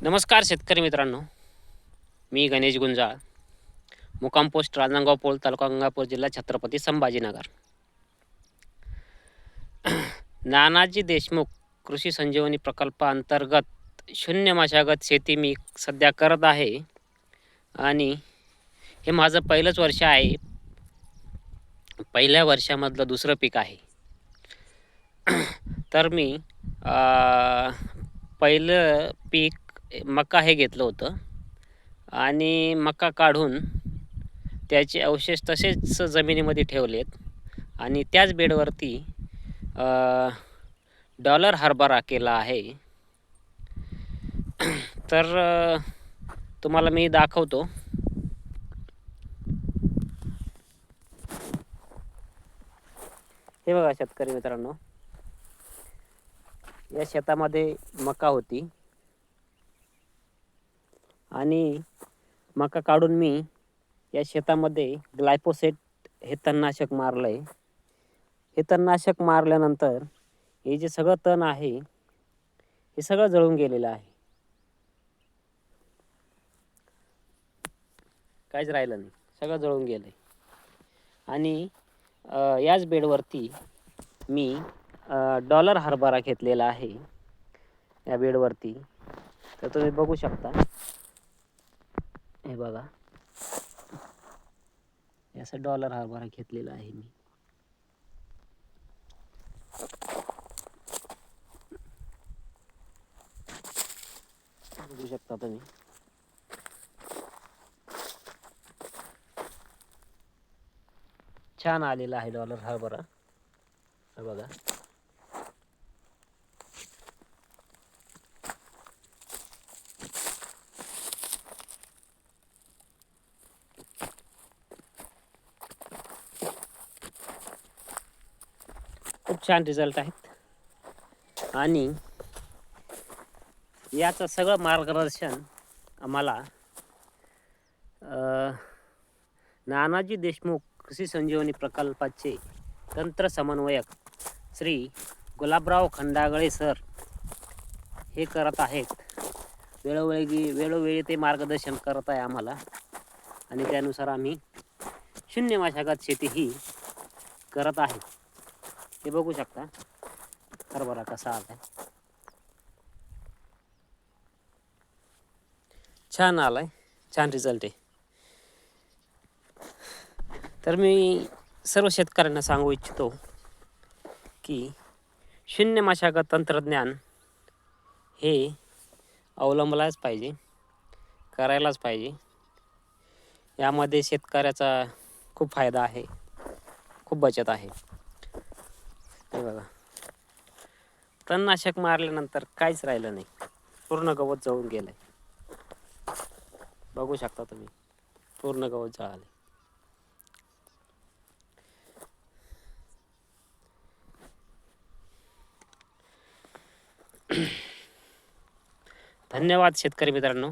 नमस्कार शेतकरी मित्रांनो, मी गणेश गुंजाळ, मुक्काम पोस्ट रांजणगाव पोळ, तालुका गंगापूर, जिल्हा छत्रपती संभाजीनगर. नानाजी देशमुख कृषी संजीवनी प्रकल्पाअंतर्गत शून्य मशागत शेती मी सध्या करत आहे आणि हे माझं पहिलंच वर्ष आहे. पहिल्या वर्षामधलं दुसरं पीक आहे. तर मी पहिलं पीक मका हे घेतलं होतं आणि मका काढून त्याचे अवशेष तसेच जमिनीमध्ये ठेवलेत आणि त्याच बेडवरती डॉलर हरभरा केला आहे. तर तुम्हाला मी दाखवतो. हे बघा शेतकरी मित्रांनो, या शेतामध्ये मका होती आणि मका काढून मी या शेतामध्ये ग्लायफोसेट हे तणनाशक मारलं आहे. हे तणनाशक मारल्यानंतर हे जे सगळं तण आहे हे सगळं जळून गेलेलं आहे, काहीच राहिलं नाही, सगळं जळून गेलं आहे. आणि याच बेडवरती मी डॉलर हरभरा घेतलेला आहे या बेडवरती. तर तुम्ही बघू शकता, हे बघा, याचं डॉलर हरभरा घेतलेला आहे मी. बघू शकता तुम्ही. छान आलेला आहे डॉलर हरभरा, हे बघा. खूप छान रिझल्ट आहेत आणि याचं सगळं मार्गदर्शन आम्हाला नानाजी देशमुख कृषी संजीवनी प्रकल्पाचे तंत्र समन्वयक श्री गुलाबराव खंडागळे सर हे करत आहेत. वेळोवेळी ते मार्गदर्शन करत आहे आम्हाला आणि त्यानुसार आम्ही शून्य मशागत शेती ही करत आहे. हे बघू शकता हरभरा कसा आलाय, छान आलाय, छान रिझल्ट आहे. तर मी सर्व शेतकऱ्यांना सांगू इच्छितो की शून्य मशागत तंत्रज्ञान हे अवलंबलाच पाहिजे, करायलाच पाहिजे. यामध्ये शेतकऱ्याचा खूप फायदा आहे, खूप बचत आहे. हे बघा, तणनाशक मारल्यानंतर काहीच राहिलं नाही, पूर्ण गवत जळून गेलंय. बघू शकता तुम्ही, पूर्ण गवत जळाले. धन्यवाद शेतकरी मित्रांनो.